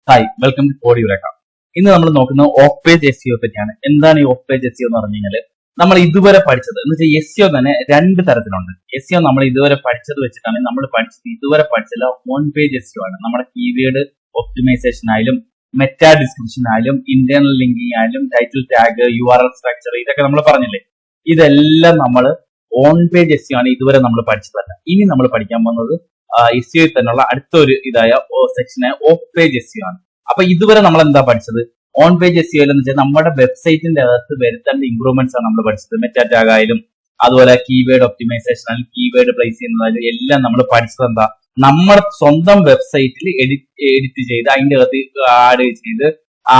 Hi, welcome to code Eureka. ഇന്ന് നമ്മൾ നോക്കുന്നത് ഓഫ് പേജ് എസ് പറ്റിയാണ്. എന്താണ് ഈ ഓഫ് പേജ് എസ് എന്ന് പറഞ്ഞു കഴിഞ്ഞാൽ നമ്മൾ ഇതുവരെ പഠിച്ചത് എന്ന് വെച്ചാൽ എസ് തന്നെ രണ്ട് തരത്തിലുണ്ട്. എസ് നമ്മൾ ഇതുവരെ പഠിച്ചത് വെച്ചിട്ടാണ് നമ്മൾ പഠിച്ചത് ഇതുവരെ പഠിച്ചത് ഓൺ പേജ് എസ് ആണ്. നമ്മുടെ കീവേഡ് ഒപ്റ്റിമൈസേഷൻ ആയാലും മെറ്റാ ഡിസ്ക്രിപ്ഷൻ ആയാലും ഇന്റേണൽ ലിങ്കിങ് ആയാലും ടൈറ്റിൽ ടാഗ് URL സ്ട്രക്ചർ ഇതൊക്കെ നമ്മൾ പറഞ്ഞില്ലേ. ഇതെല്ലാം നമ്മൾ ഓൺ പേജ് എസ് ആണ് ഇതുവരെ നമ്മൾ പഠിച്ചതല്ല. ഇനി നമ്മൾ പഠിക്കാൻ പോകുന്നത് എസ് തന്നെയുള്ള അടുത്തൊരു ഇതായ സെക്ഷനായ ഓഫ് പേജ് എസ് ആണ്. അപ്പൊ ഇതുവരെ നമ്മൾ എന്താ പഠിച്ചത്? ഓൺ പേജ് എസ് എന്ന് വെച്ചാൽ നമ്മുടെ വെബ്സൈറ്റിന്റെ അകത്ത് വരുത്തേണ്ട ഇംപ്രൂവ്മെന്റ്സ് ആണ് നമ്മൾ പഠിച്ചത്. മെറ്റാ ടാഗ് ആയാലും അതുപോലെ കീവേഡ് ഒപ്റ്റിമൈസേഷൻ ആയാലും കീവേഡ് പ്ലേസ് ചെയ്യുന്നതായാലും എല്ലാം നമ്മൾ പഠിച്ചത് എന്താ? നമ്മുടെ സ്വന്തം വെബ്സൈറ്റിൽ എഡിറ്റ് ചെയ്ത് അതിന്റെ അകത്ത് ആഡ് ചെയ്ത്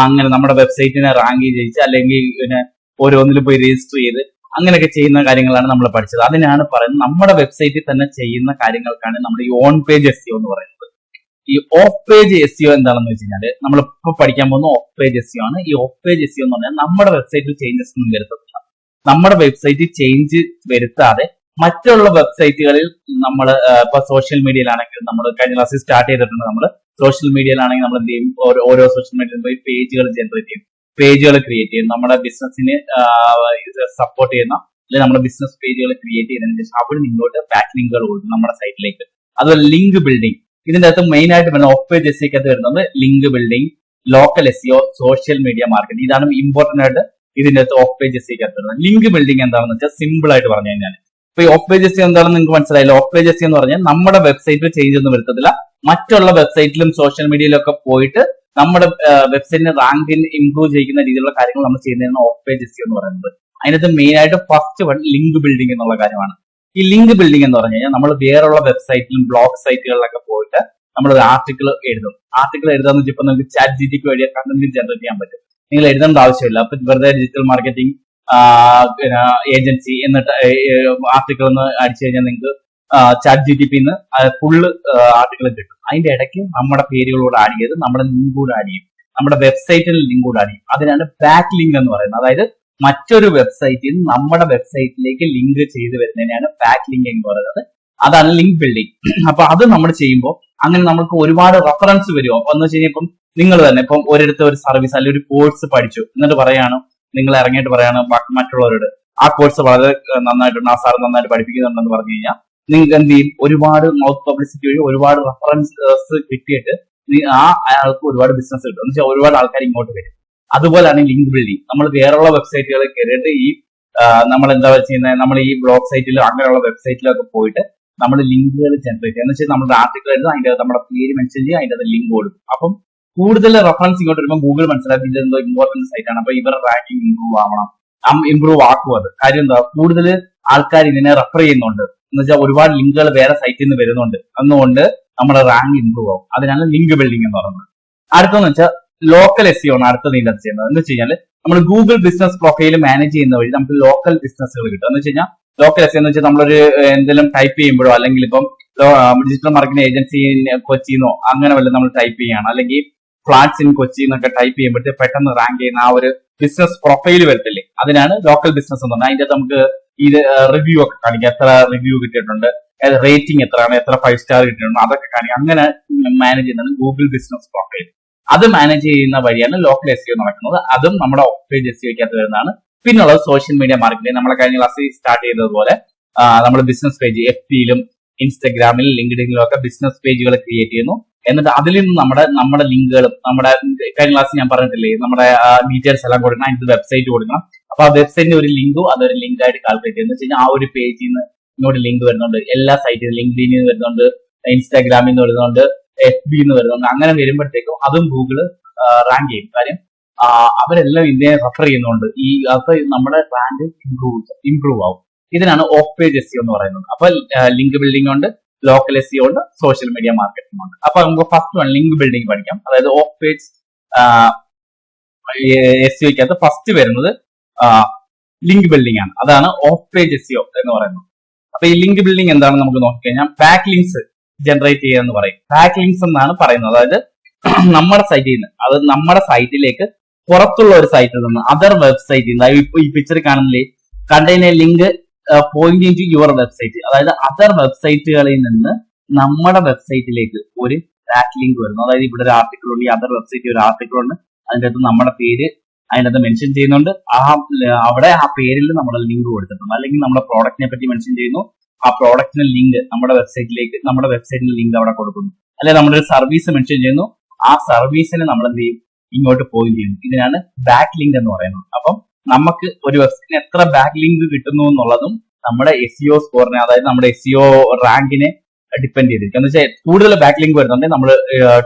അങ്ങനെ നമ്മുടെ വെബ്സൈറ്റിനെ റാങ്ക് ചെയ്യിച്ച് അല്ലെങ്കിൽ പിന്നെ ഓരോന്നിലും പോയി രജിസ്റ്റർ ചെയ്ത് അങ്ങനെയൊക്കെ ചെയ്യുന്ന കാര്യങ്ങളാണ് നമ്മൾ പഠിച്ചത്. അതിനാണ് പറയുന്നത് നമ്മുടെ വെബ്സൈറ്റിൽ തന്നെ ചെയ്യുന്ന കാര്യങ്ങൾക്കാണ് നമ്മൾ ഈ ഓൺ പേജ് എസ് എന്ന് പറയുന്നത്. ഈ ഓഫ് പേജ് എസ് എന്താണെന്ന് വെച്ച് കഴിഞ്ഞാൽ നമ്മളിപ്പോ പഠിക്കാൻ പോകുന്ന ഓഫ് പേജ് എസ് ആണ്. ഈ ഓഫ് പേജ് എസ് എന്ന് പറഞ്ഞാൽ നമ്മുടെ വെബ്സൈറ്റിൽ ചേഞ്ചസ് ഒന്നും വരുത്തത്തില്ല. നമ്മുടെ വെബ്സൈറ്റിൽ ചേഞ്ച് വരുത്താതെ മറ്റുള്ള വെബ്സൈറ്റുകളിൽ നമ്മൾ ഇപ്പൊ സോഷ്യൽ മീഡിയയിലാണെങ്കിൽ നമ്മൾ കഴിഞ്ഞ ക്ലാസ്സിൽ സ്റ്റാർട്ട് ചെയ്തിട്ടുണ്ട്. നമ്മൾ സോഷ്യൽ മീഡിയയിലാണെങ്കിൽ നമ്മൾ എന്ത് ചെയ്യും? ഓരോ സോഷ്യൽ മീഡിയയിൽ പോയി പേജുകൾ ജനറേറ്റ് ചെയ്യും, പേജുകൾ ക്രിയേറ്റ് ചെയ്യും. നമ്മുടെ ബിസിനസിന് സപ്പോർട്ട് ചെയ്യുന്ന അല്ലെങ്കിൽ നമ്മുടെ ബിസിനസ് പേജുകൾ ക്രിയേറ്റ് ചെയ്തതിനു ശേഷം അവിടെ നിങ്ങോട്ട് ബാക്ക് ലിങ്കുകൾ കൊടുക്കും നമ്മുടെ സൈറ്റിലേക്ക്. അതുപോലെ ലിങ്ക് ബിൽഡിംഗ്, ഇതിന്റെ അകത്ത് മെയിൻ ആയിട്ട് വരുന്ന ഓഫ് പേജ് എസ് അകത്ത് വരുന്നത് link building, local SEO, social media marketing. ഇതാണ് ഇമ്പോർട്ടന്റ് ആയിട്ട് ഇതിന്റെ അകത്ത് ഓഫ് പേജ് എസ് അകത്ത് വരുന്നത്. ലിങ്ക് ബിൽഡിംഗ് എന്താണെന്ന് വെച്ചാൽ സിമ്പിൾ ആയിട്ട് പറഞ്ഞു കഴിഞ്ഞാൽ ഇപ്പൊ ഈ ഓഫ് പേജ് എസ് എന്താണെന്ന് നിങ്ങൾക്ക് മനസ്സിലായില്ല. ഓഫ് പേജ് എസ് എന്ന് പറഞ്ഞാൽ നമ്മുടെ വെബ്സൈറ്റിൽ ചേഞ്ച് ഒന്നും വരുത്തത്തില്ല. മറ്റുള്ള വെബ്സൈറ്റിലും സോഷ്യൽ മീഡിയയിലും ഒക്കെ പോയിട്ട് നമ്മുടെ വെബ്സൈറ്റിന്റെ റാങ്കിന് ഇംപ്രൂവ് ചെയ്യുന്ന രീതിയിലുള്ള കാര്യങ്ങൾ നമ്മൾ ചെയ്യുന്നതാണ് ഓഫ് പേജ് എസ് എന്ന് പറയുന്നത്. അതിനകത്ത് മെയിൻ ആയിട്ട് ഫസ്റ്റ് വൺ ലിങ്ക് ബിൽഡിംഗ് എന്നുള്ള കാര്യമാണ്. ഈ ലിങ്ക് ബിൽഡിംഗ് എന്ന് പറഞ്ഞു കഴിഞ്ഞാൽ നമ്മൾ വേറെയുള്ള വെബ്സൈറ്റിലും ബ്ലോഗ് സൈറ്റുകളിലൊക്കെ പോയിട്ട് നമ്മൾ ഒരു ആർട്ടിക്കിൾ എഴുതും. ആർട്ടിക്കിൾ എഴുതാന്ന് വെച്ചാൽ ഇപ്പൊ നമുക്ക് ചാറ്റ് GTP വഴി കണ്ടന്റ് ജനറേറ്റ് ചെയ്യാൻ പറ്റും. നിങ്ങൾ എഴുതേണ്ട ആവശ്യമില്ല. അപ്പൊ വെറുതെ ഡിജിറ്റൽ മാർക്കറ്റിംഗ് ഏജൻസി എന്നിട്ട് ആർട്ടിക്കിൾ ഒന്ന് അടിച്ചു കഴിഞ്ഞാൽ നിങ്ങൾക്ക് ചാറ്റ് GTP ഫുള്ള് ആർട്ടിക്കിൾ കിട്ടും. അതിന്റെ ഇടയ്ക്ക് നമ്മുടെ പേരുകളോട് ആഡ് ചെയ്ത് നമ്മുടെ ലിങ്ക് കൂടെ ആഡ് ചെയ്യും, നമ്മുടെ വെബ്സൈറ്റിൽ ലിങ്ക് കൂടെ ആഡ് ചെയ്യും. അതിനാണ് ബാക്ക് ലിങ്ക് എന്ന് പറയുന്നത്. അതായത് മറ്റൊരു വെബ്സൈറ്റിൽ നമ്മുടെ വെബ്സൈറ്റിലേക്ക് ലിങ്ക് ചെയ്ത് വരുന്നതിനാണ് ബാക്ക് ലിങ്ക് എന്ന് പറയുന്നത്. അതാണ് ലിങ്ക് ബിൽഡിംഗ്. അപ്പൊ അത് നമ്മൾ ചെയ്യുമ്പോൾ അങ്ങനെ നമുക്ക് ഒരുപാട് റെഫറൻസ് വരും. അപ്പൊ എന്ന് വെച്ച് കഴിഞ്ഞാൽ ഇപ്പം നിങ്ങൾ തന്നെ ഇപ്പം ഒരിടത്ത് ഒരു സർവീസ് അല്ലെങ്കിൽ ഒരു കോഴ്സ് പഠിച്ചു എന്നിട്ട് പറയാണ്, നിങ്ങൾ ഇറങ്ങിയിട്ട് പറയാണ് മറ്റുള്ളവരോട് ആ കോഴ്സ് വളരെ നന്നായിട്ടുണ്ട്, ആ സാർ നന്നായിട്ട് പഠിപ്പിക്കുന്നുണ്ടെന്ന് പറഞ്ഞു കഴിഞ്ഞാൽ നിങ്ങൾക്ക് എന്ത് ചെയ്യും? ഒരുപാട് മൗത്ത് പബ്ലിസിറ്റി വഴി ഒരുപാട് റെഫറൻസസ് കിട്ടിയിട്ട് ആ അയാൾക്ക് ഒരുപാട് ബിസിനസ് കിട്ടും. എന്ന് വെച്ചാൽ ഒരുപാട് ആൾക്കാർ ഇങ്ങോട്ട് വരും. അതുപോലെയാണ് ലിങ്ക് ബിൽഡിംഗ്. നമ്മൾ വേറെയുള്ള വെബ്സൈറ്റുകളിൽ കയറിയിട്ട് ഈ നമ്മൾ എന്താ ചെയ്യുന്നത്? നമ്മൾ ഈ ബ്ലോഗ് സൈറ്റിലും അങ്ങനെയുള്ള വെബ്സൈറ്റിലൊക്കെ പോയിട്ട് നമ്മൾ ലിങ്കുകൾ ജനറേറ്റ് ചെയ്യുക എന്ന് വെച്ചാൽ നമ്മുടെ ആർട്ടിക്കിൾ എഴുതും, അതിന്റെ നമ്മുടെ പേര് മെൻഷൻ ചെയ്യുക, അതിന്റെ ലിങ്ക് കൊടുക്കും. അപ്പം കൂടുതൽ റെഫറൻസ് ഇങ്ങോട്ട് വരുമ്പോൾ ഗൂഗിൾ മനസ്സിലാക്കി ഇത് എന്തോ ഇമ്പോർട്ടന്റ് സൈറ്റ് ആണ്, അപ്പൊ ഇവരുടെ റാങ്കിങ് ഇമ്പ്രൂവ് ആക്കും. അത് കാര്യം എന്താ? കൂടുതൽ ആൾക്കാർ ഇതിനെ റെഫർ ചെയ്യുന്നുണ്ട് എന്ന് വെച്ചാൽ ഒരുപാട് ലിങ്കുകൾ വേറെ സൈറ്റിൽ നിന്ന് വരുന്നുണ്ട്. അതുകൊണ്ട് നമ്മുടെ റാങ്ക് ഇമ്പ്രൂവ് ആവും. അതിനാണ് ലിങ്ക് ബിൽഡിംഗ് എന്ന് പറയുന്നത്. അടുത്തെന്ന് വെച്ചാൽ ലോക്കൽ SEO ആണ് അടുത്തത് ഇതിനകത്ത് ചെയ്യുന്നത്. എന്ന് വെച്ച് കഴിഞ്ഞാൽ നമ്മൾ ഗൂഗിൾ ബിസിനസ് പ്രൊഫൈൽ മാനേജ് ചെയ്യുന്ന വഴി നമുക്ക് ലോക്കൽ ബിസിനസ്സുകൾ കിട്ടും. എന്ന് വെച്ച് കഴിഞ്ഞാൽ ലോക്കൽ SEO എന്ന് വെച്ചാൽ നമ്മളൊരു എന്തെങ്കിലും ടൈപ്പ് ചെയ്യുമ്പോഴോ അല്ലെങ്കിൽ ഇപ്പം ഡിജിറ്റൽ മാർക്കറ്റിംഗ് ഏജൻസി കൊച്ചിന്നോ അങ്ങനെ വല്ല നമ്മൾ ടൈപ്പ് ചെയ്യണം, അല്ലെങ്കിൽ ഫ്ലാറ്റ്സ് ഇൻ കൊച്ചി എന്നൊക്കെ ടൈപ്പ് ചെയ്യുമ്പോഴത്തേക്ക് പെട്ടെന്ന് റാങ്ക് ചെയ്യുന്ന ആ ഒരു ബിസിനസ് പ്രൊഫൈൽ വരത്തില്ലേ, അതിനാണ് ലോക്കൽ ബിസിനസ് എന്ന് പറഞ്ഞാൽ. അതിന്റെ നമുക്ക് ഇത് റിവ്യൂ ഒക്കെ കാണിക്കാം, എത്ര റിവ്യൂ കിട്ടിയിട്ടുണ്ട്, റേറ്റിംഗ് എത്രയാണ്, എത്ര 5 സ്റ്റാർ കിട്ടിയിട്ടുണ്ട്, അതൊക്കെ കാണിക്കാം. അങ്ങനെ മാനേജ് ചെയ്യുന്നതാണ് ഗൂഗിൾ ബിസിനസ് പ്രൊഫൈൽ. അത് മാനേജ് ചെയ്യുന്ന വഴിയാണ് ലോക്കൽ SEO നടക്കുന്നത്. അതും നമ്മുടെ ഓഫ് പേജ് SEOക്കകത്ത് വരുന്നതാണ്. പിന്നുള്ളത് സോഷ്യൽ മീഡിയ മാർക്കറ്റിംഗ്. നമ്മളെ കഴിഞ്ഞ ക്ലാസ്സിൽ സ്റ്റാർട്ട് ചെയ്തതുപോലെ നമ്മൾ ബിസിനസ് പേജ് FBയിലും ഇൻസ്റ്റഗ്രാമിലും ലിങ്ക്ഡിനിലും ഒക്കെ ബിസിനസ് പേജുകൾ ക്രിയേറ്റ് ചെയ്യുന്നു. എന്നിട്ട് അതിൽ നിന്ന് നമ്മുടെ ലിങ്കുകളും നമ്മുടെ കഴിഞ്ഞ ക്ലാസ്സിൽ ഞാൻ പറഞ്ഞിട്ടില്ലേ നമ്മുടെ ഡീറ്റെയിൽസ് എല്ലാം കൊടുക്കണം, അതിന്റെ വെബ്സൈറ്റ് കൊടുക്കണം. അപ്പൊ ആ വെബ്സൈറ്റിന്റെ ഒരു ലിങ്കും അതൊരു ലിങ്ക് ആയിട്ട് കാൽക്കുലേറ്റ് ചെയ്യുന്നത് വെച്ച് കഴിഞ്ഞാൽ ആ ഒരു പേജിൽ നിന്ന് ഇങ്ങോട്ട് ലിങ്ക് വരുന്നുണ്ട്. എല്ലാ സൈറ്റിലും ലിങ്ക്ഡിനിൽ നിന്ന് വരുന്നുണ്ട്, ഇൻസ്റ്റാഗ്രാമിൽ നിന്ന് വരുന്നുണ്ട്, FBയിൽ നിന്ന് വരുന്നുണ്ട്. അങ്ങനെ വരുമ്പോഴത്തേക്കും അതും ഗൂഗിള് റാങ്ക് ചെയ്യും. കാര്യം അവരെല്ലാം ഇതിനെ റെഫർ ചെയ്യുന്നുണ്ട്. അപ്പൊ നമ്മുടെ റാങ്ക് ഇംപ്രൂവ് ആവും. ഇതിനാണ് ഓഫ് പേജ് SEO എന്ന് പറയുന്നത്. അപ്പൊ ലിങ്ക് ബിൽഡിംഗ് ഉണ്ട്, ലോക്കൽ SEO ഉണ്ട്, സോഷ്യൽ മീഡിയ മാർക്കറ്റിംഗ് ഉണ്ട്. അപ്പൊ നമുക്ക് ഫസ്റ്റ് വൺ ലിങ്ക് ബിൽഡിംഗ് പഠിക്കാം. അതായത് ഓഫ് പേജ് SEOക്കകത്ത് ഫസ്റ്റ് വരുന്നത് ലിങ്ക് ബിൽഡിംഗ് ആണ്. അതാണ് ഓഫ് പേജ് SEO എന്ന് പറയുന്നത്. അപ്പൊ ഈ ലിങ്ക് ബിൽഡിംഗ് എന്താണെന്ന് നമുക്ക് നോക്കിക്കഴിഞ്ഞാൽ ബാക്ക് ലിങ്ക്സ് ജനറേറ്റ് ചെയ്യുക എന്ന് പറയും. ബാക്ക് ലിങ്ക്സ് എന്നാണ് പറയുന്നത്. അതായത് നമ്മുടെ സൈറ്റിൽ നിന്ന്, അത് നമ്മുടെ സൈറ്റിലേക്ക് പുറത്തുള്ള ഒരു സൈറ്റിൽ നിന്ന്, അതർ വെബ്സൈറ്റിൽ നിന്ന്, ഇപ്പൊ ഈ പിക്ചർ കാണുന്നില്ലേ, container link pointing to your website. അതായത് അതർ വെബ്സൈറ്റുകളിൽ നിന്ന് നമ്മുടെ വെബ്സൈറ്റിലേക്ക് ഒരു ബാക്ക് ലിങ്ക് വരുന്നു. അതായത് ഇവിടെ ഒരു ആർട്ടിക്കിൾ ഉണ്ട്, ഈ അതർ വെബ്സൈറ്റ് ഒരു ആർട്ടിക്കിൾ ഉണ്ട്, അതിന്റെ അകത്ത് നമ്മുടെ പേര് അതിന്റെ അകത്ത് മെൻഷൻ ചെയ്യുന്നുണ്ട്. അവിടെ ആ പേരിൽ നമ്മൾ ലിങ്ക് കൊടുത്തിട്ടുണ്ട്. അല്ലെങ്കിൽ നമ്മുടെ പ്രോഡക്റ്റിനെ പറ്റി മെൻഷൻ ചെയ്യുന്നു, ആ പ്രോഡക്റ്റിന് ലിങ്ക് നമ്മുടെ വെബ്സൈറ്റിൽ ലിങ്ക് അവിടെ കൊടുക്കുന്നു. അല്ലെങ്കിൽ നമ്മുടെ ഒരു സർവീസ് മെൻഷൻ ചെയ്യുന്നു, ആ സർവീസിന് നമ്മൾ എന്ത് ചെയ്യും, ഇങ്ങോട്ട് പോയിന്റ് ചെയ്യുന്നു. ഇതിനാണ് ബാക്ക് ലിങ്ക് എന്ന് പറയുന്നത്. അപ്പം നമുക്ക് ഒരു വെബ്സൈറ്റിന് എത്ര ബാക്ക് ലിങ്ക് കിട്ടുന്നു എന്നുള്ളതും നമ്മുടെ SEO സ്കോറിനെ, അതായത് നമ്മുടെ SEO റാങ്കിനെ ഡിപ്പെൻഡ് ചെയ്തിരിക്കും. എന്ന് വെച്ചാൽ കൂടുതൽ ബാക്ക് ലിങ്ക് വരുന്നുണ്ടെങ്കിൽ നമ്മൾ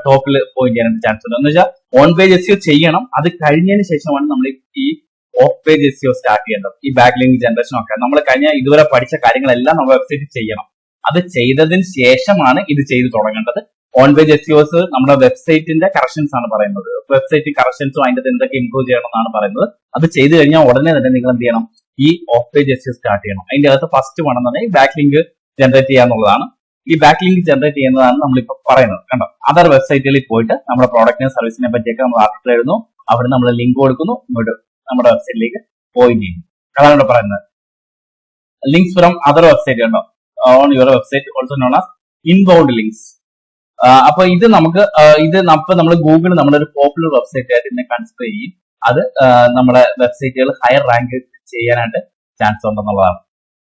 ടോപ്പിൽ പോയിന്റ് ചെയ്യാനായിട്ട് ചാൻസ് ഉണ്ട്. എന്ന് വെച്ചാൽ ഓൺ പേജ് SEO ചെയ്യണം, അത് കഴിഞ്ഞതിന് ശേഷമാണ് നമ്മൾ ഈ ഓഫ് പേജ് SEO സ്റ്റാർട്ട് ചെയ്യേണ്ടത്. ഈ ബാക്ക് ലിങ്ക് ജനറേഷൻ ഒക്കെ നമ്മൾ ഇതുവരെ പഠിച്ച കാര്യങ്ങളെല്ലാം നമ്മുടെ വെബ്സൈറ്റിൽ ചെയ്യണം. അത് ചെയ്തതിന് ശേഷമാണ് ഇത് ചെയ്തു തുടങ്ങേണ്ടത്. ഓൺ പേജ് SEOs നമ്മുടെ വെബ്സൈറ്റിന്റെ കറക്ഷൻസ് ആണ് പറയുന്നത്. വെബ്സൈറ്റ് കറക്ഷൻസും അതിന്റെ എന്തൊക്കെ ഇംപ്രൂവ് ചെയ്യണം എന്നാണ് പറയുന്നത്. അത് ചെയ്തു കഴിഞ്ഞാൽ ഉടനെ തന്നെ നിങ്ങൾ എന്ത് ചെയ്യണം, ഈ ഓഫ് പേജ് SEO സ്റ്റാർട്ട് ചെയ്യണം. അതിന്റെ അകത്ത് ഫസ്റ്റ് വേണമെന്നുണ്ടെങ്കിൽ ബാക്ക് ലിങ്ക് ജനറേറ്റ് ചെയ്യാന്നുള്ളതാണ്. ഈ ബാക്ക് ലിങ്ക് ജനറേറ്റ് ചെയ്യുന്നതാണ് നമ്മളിപ്പോ പറയുന്നത്. കണ്ടോ, അതർ വെബ്സൈറ്റുകളിൽ പോയിട്ട് നമ്മുടെ പ്രോഡക്റ്റിനെ സർവീസിനെ പറ്റിയൊക്കെ നമ്മൾ ആർട്ടിക്കിൾ എഴുതുന്നു, അവിടെ നമ്മൾ ലിങ്ക് കൊടുക്കുന്നു, ഇങ്ങോട്ട് നമ്മുടെ വെബ്സൈറ്റിലേക്ക് പോയിന്റ് ചെയ്യുന്നു. അതാണ് ഇവിടെ പറയുന്നത്. ലിങ്ക്സ് ഫ്രം അതർ വെബ്സൈറ്റ് കണ്ടോ, on your website also known as inbound links. അപ്പൊ ഇത് നമുക്ക് നമ്മൾ ഗൂഗിൾ നമ്മുടെ ഒരു പോപ്പുലർ വെബ്സൈറ്റ് ആയിട്ട് ഇതിനെ കൺസിഡർ ചെയ്യും. അത് നമ്മുടെ വെബ്സൈറ്റുകൾ ഹയർ റാങ്ക് ചെയ്യാനായിട്ട് ചാൻസ് ഉണ്ടെന്നുള്ളതാണ്.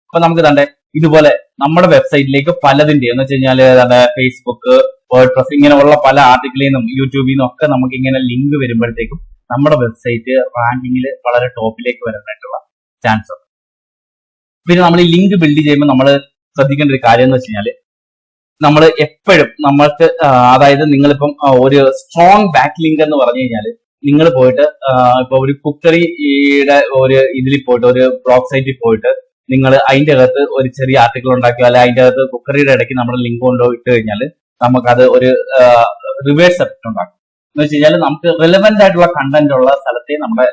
അപ്പൊ നമുക്ക് തന്നെ ഇതുപോലെ നമ്മുടെ വെബ്സൈറ്റിലേക്ക് പലതിന്റെ എന്ന് വെച്ച് കഴിഞ്ഞാൽ ഫേസ്ബുക്ക്, വേർഡ്പ്രസ്, ഇങ്ങനെയുള്ള പല ആർട്ടിക്കിളിൽ നിന്നും യൂട്യൂബിൽ നിന്നും ഒക്കെ നമുക്ക് ഇങ്ങനെ ലിങ്ക് വരുമ്പോഴത്തേക്കും നമ്മുടെ വെബ്സൈറ്റ് റാങ്കിങ്ങിൽ വളരെ ടോപ്പിലേക്ക് വരാനായിട്ടുള്ള ചാൻസ് ഉണ്ട്. പിന്നെ നമ്മൾ ഈ ലിങ്ക് ബിൽഡ് ചെയ്യുമ്പോൾ നമ്മൾ ശ്രദ്ധിക്കേണ്ട ഒരു കാര്യം എന്ന് വെച്ച് കഴിഞ്ഞാൽ നമ്മൾ എപ്പോഴും നമ്മൾക്ക് അതായത് നിങ്ങളിപ്പം ഒരു സ്ട്രോങ് ബാക്ക് ലിങ്ക് എന്ന് പറഞ്ഞു കഴിഞ്ഞാൽ നിങ്ങൾ പോയിട്ട് ഇപ്പൊ ഒരു കുക്കറിയുടെ ഒരു ഇതിൽ പോയിട്ട് ഒരു ബ്ലോഗ് സൈറ്റിൽ പോയിട്ട് നിങ്ങൾ അതിന്റെ അകത്ത് ഒരു ചെറിയ ആർട്ടിക്കിൾ ഉണ്ടാക്കുക, അല്ലെ അതിന്റെ അകത്ത് കുക്കറിയുടെ ഇടയ്ക്ക് നമ്മുടെ ലിങ്ക് കൊണ്ടോ ഇട്ട് കഴിഞ്ഞാൽ നമുക്കത് ഒരു റിവേഴ്സ് എഫക്ട് ഉണ്ടാക്കും. എന്ന് വെച്ച് കഴിഞ്ഞാൽ നമുക്ക് റെലവെന്റ് ആയിട്ടുള്ള കണ്ടന്റ് ഉള്ള സ്ഥലത്തെ നമ്മുടെ